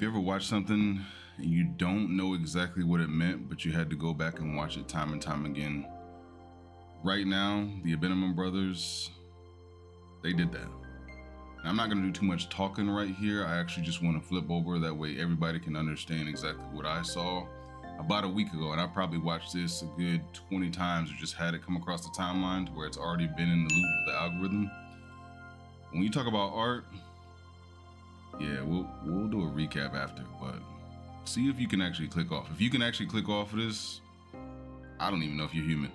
Have you ever watched something and you don't know exactly what it meant, but you had to go back and watch it time and time again? Right now, the Ebinum Brothers, they did that. And I'm not going to do too much talking right here. I actually just want to flip over. That way everybody can understand exactly what I saw about a week ago. And I probably watched this a good 20 times or just had it come across the timeline to where it's already been in the loop of the algorithm. When you talk about art, yeah, we'll do a recap after, but see if you can actually click off. If you can actually click off of this, I don't even know if you're human.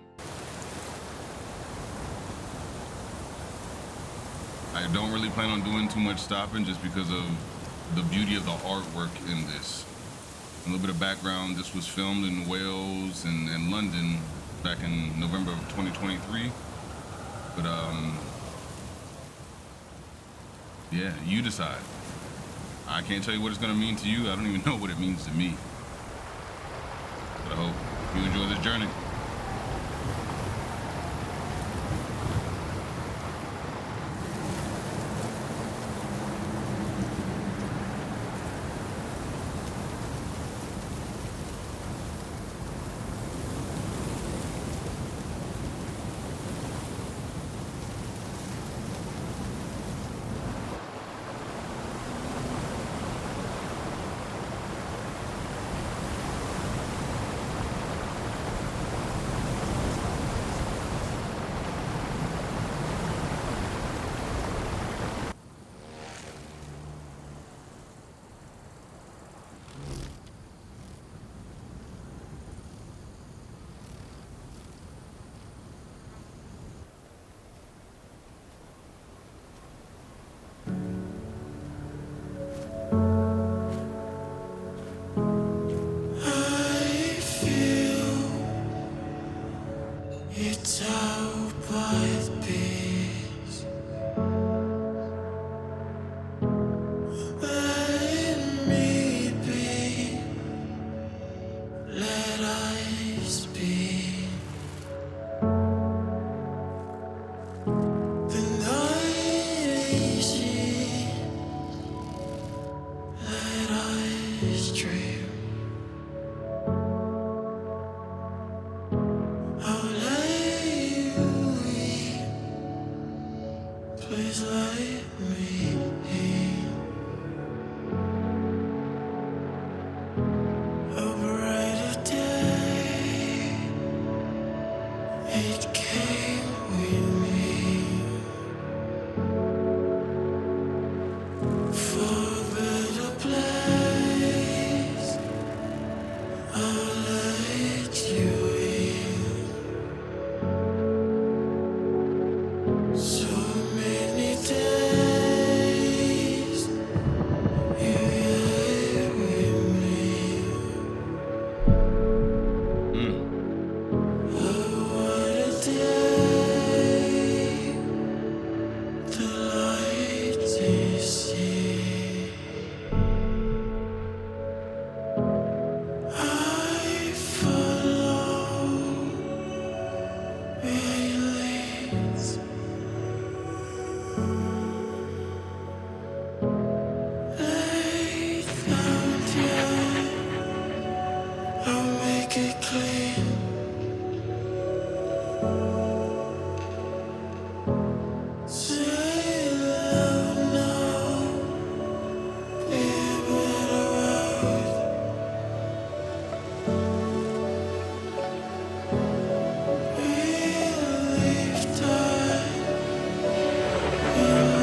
I don't really plan on doing too much stopping just because of the beauty of the artwork in this. A little bit of background, this was filmed in Wales and London back in November of 2023. But yeah, you decide. I can't tell you what it's gonna mean to you. I don't even know what it means to me. But I hope you enjoy this journey. It's out by the peace. Let me be. Let I speak. The night is here. Let I stream. Please let me in. A brighter day, it came with me. For a better place, I'll let you in. So many days you here with me. Oh, what a day, the light is here. I follow where you leads. Lay down here, I'll make it clean. Say loud now, be a better road. We leave time, we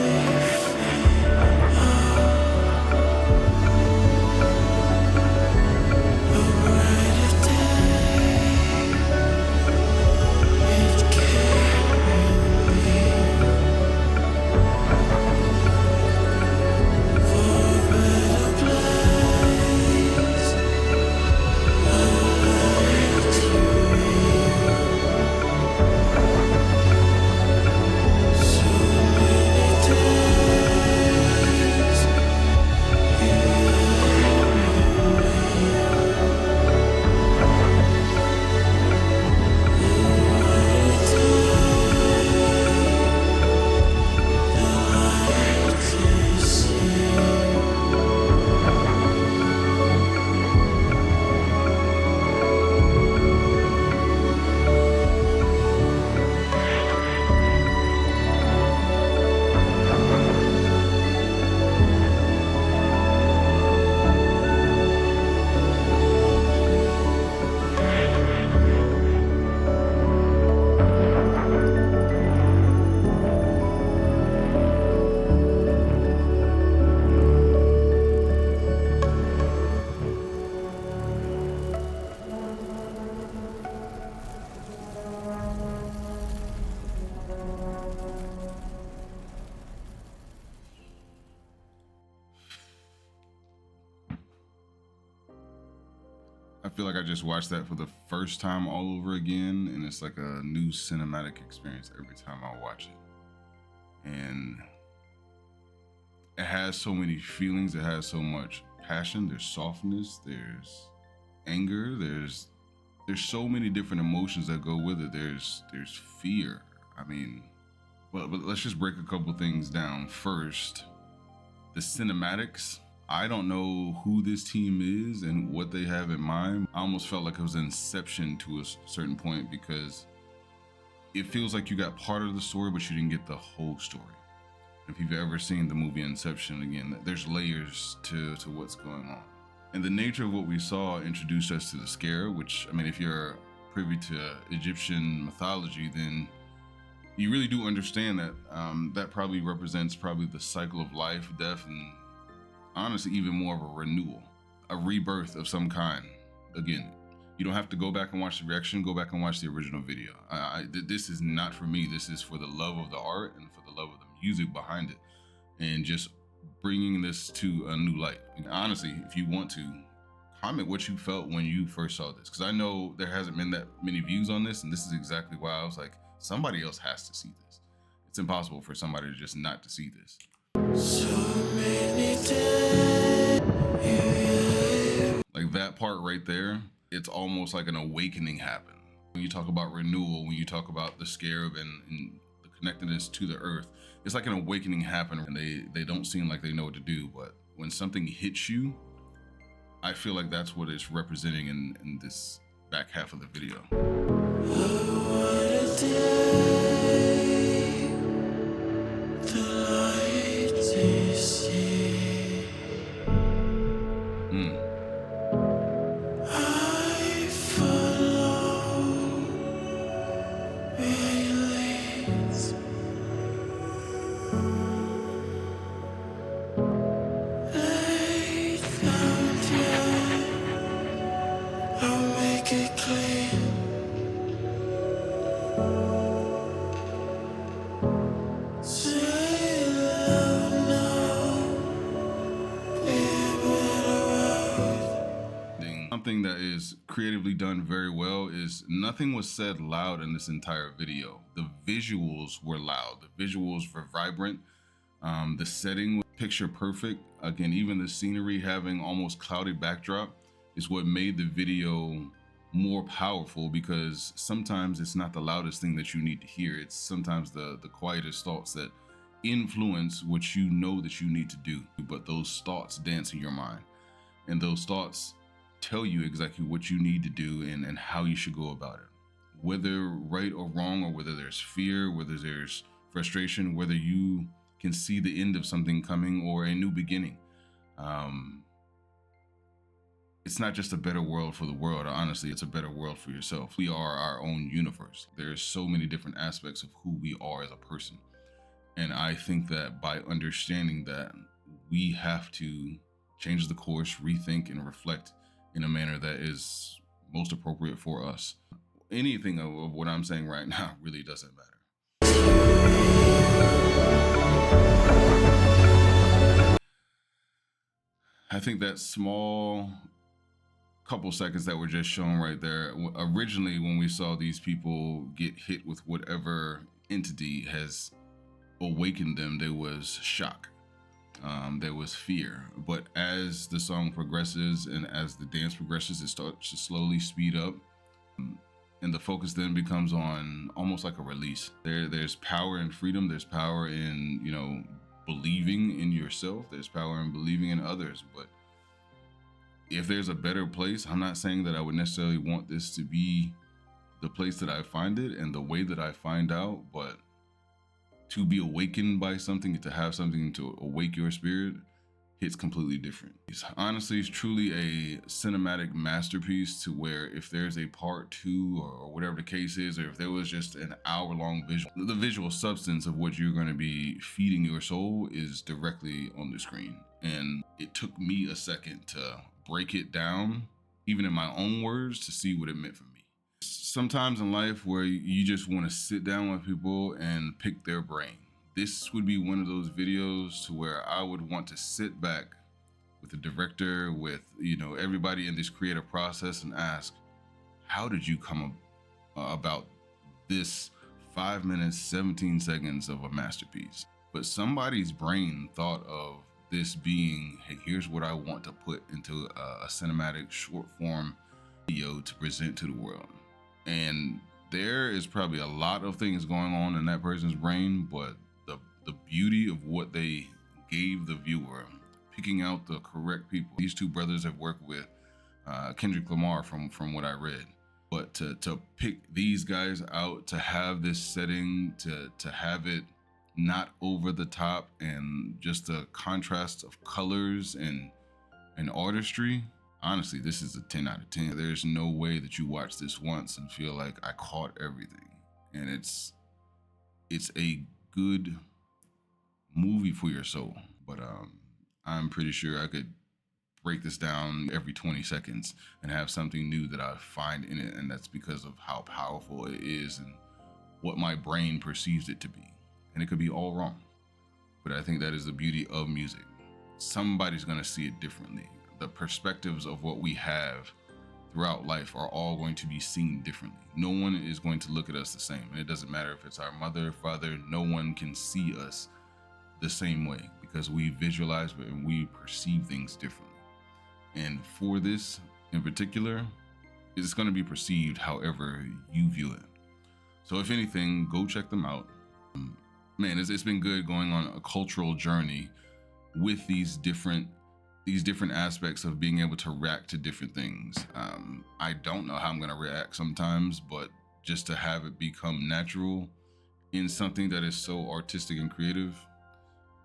feel like I just watched that for the first time all over again, and it's like a new cinematic experience every time I watch it. And it has so many feelings, it has so much passion, there's softness, there's anger, there's so many different emotions that go with it. There's fear. I mean, but let's just break a couple things down. First, the cinematics. I don't know who this team is and what they have in mind. I almost felt like it was Inception to a certain point, because it feels like you got part of the story, but you didn't get the whole story. If you've ever seen the movie Inception, again, there's layers to what's going on. And the nature of what we saw introduced us to the scare, which, I mean, if you're privy to Egyptian mythology, then you really do understand that that probably represents the cycle of life, death, and honestly, even more of a renewal, a rebirth of some kind. Again, you don't have to go back and watch the reaction, go back and watch the original video. This is not for me. This is for the love of the art and for the love of the music behind it, and just bringing this to a new light. And honestly, if you want to, comment what you felt when you first saw this, because I know there hasn't been that many views on this, and this is exactly why I was like, somebody else has to see this. It's impossible for somebody to just not to see this. So many days. Like that part right there, it's almost like an awakening happened. When you talk about renewal, when you talk about the scarab and the connectedness to the earth, it's like an awakening happened, and they don't seem like they know what to do. But when something hits you, I feel like that's what it's representing in this back half of the video. What a day. The lights you see. I follow where you lead. Lay down here, I'll make it clear. Say love now, Something that is creatively done very well is nothing was said loud in this entire video. The visuals were loud. The visuals were vibrant. The setting was picture perfect. Again, even the scenery having almost cloudy backdrop is what made the video more powerful, because sometimes it's not the loudest thing that you need to hear. It's sometimes the quietest thoughts that influence what you know that you need to do. But those thoughts dance in your mind, and those thoughts tell you exactly what you need to do and how you should go about it. Whether right or wrong, or whether there's fear, whether there's frustration, whether you can see the end of something coming or a new beginning. It's not just a better world for the world. Honestly, it's a better world for yourself. We are our own universe. There's so many different aspects of who we are as a person. And I think that by understanding that, we have to change the course, rethink, and reflect in a manner that is most appropriate for us. Anything of what I'm saying right now really doesn't matter. I think that small couple seconds that were just shown right there, originally when we saw these people get hit with whatever entity has awakened them, there was shock. There was fear. But as the song progresses and as the dance progresses, it starts to slowly speed up. And the focus then becomes on almost like a release. There's power in freedom. There's power in, believing in yourself. There's power in believing in others. But if there's a better place, I'm not saying that I would necessarily want this to be the place that I find it and the way that I find out, but to be awakened by something, to have something to awake your spirit, hits completely different. Honestly, it's truly a cinematic masterpiece, to where if there's a part 2 or whatever the case is, or if there was just an hour-long visual, the visual substance of what you're going to be feeding your soul is directly on the screen. And it took me a second to break it down, even in my own words, to see what it meant for me. Sometimes in life where you just want to sit down with people and pick their brain. This would be one of those videos to where I would want to sit back with the director, with everybody in this creative process, and ask, how did you come about this 5 minutes 17 seconds of a masterpiece? But somebody's brain thought of this being, hey, here's what I want to put into a cinematic short form video to present to the world. And there is probably a lot of things going on in that person's brain, but the beauty of what they gave the viewer, picking out the correct people. These two brothers have worked with Kendrick Lamar from what I read. But to pick these guys out, to have this setting, to have it not over the top, and just the contrast of colors and artistry, honestly, this is a 10 out of 10. There's no way that you watch this once and feel like I caught everything. And it's a good movie for your soul. But I'm pretty sure I could break this down every 20 seconds and have something new that I find in it, and that's because of how powerful it is and what my brain perceives it to be. And it could be all wrong, but I think that is the beauty of music. Somebody's gonna see it differently. The perspectives of what we have throughout life are all going to be seen differently. No one is going to look at us the same, and it doesn't matter if it's our mother, father, no one can see us the same way, because we visualize and we perceive things differently. And for this in particular, it's going to be perceived however you view it. So if anything, go check them out. Man, it's been good going on a cultural journey with these different aspects of being able to react to different things. I don't know how I'm going to react sometimes, but just to have it become natural in something that is so artistic and creative,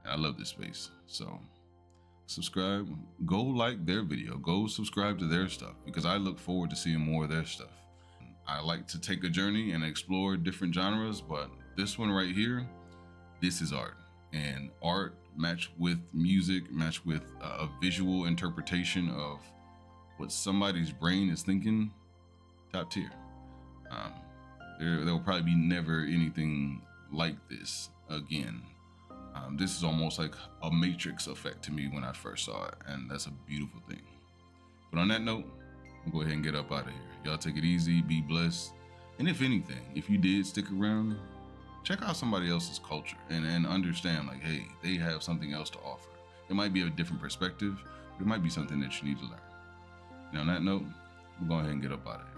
I love this space. So subscribe, go like their video, go subscribe to their stuff, because I look forward to seeing more of their stuff. I like to take a journey and explore different genres, but this one right here, this is art. And art matched with music, matched with a visual interpretation of what somebody's brain is thinking, top tier. There will probably be never anything like this again. This is almost like a Matrix effect to me when I first saw it, and that's a beautiful thing. But on that note, we'll go ahead and get up out of here. Y'all take it easy, be blessed. And if anything, if you did stick around, check out somebody else's culture and understand, like, hey, they have something else to offer. It might be a different perspective, but it might be something that you need to learn. And on that note, we'll go ahead and get up out of here.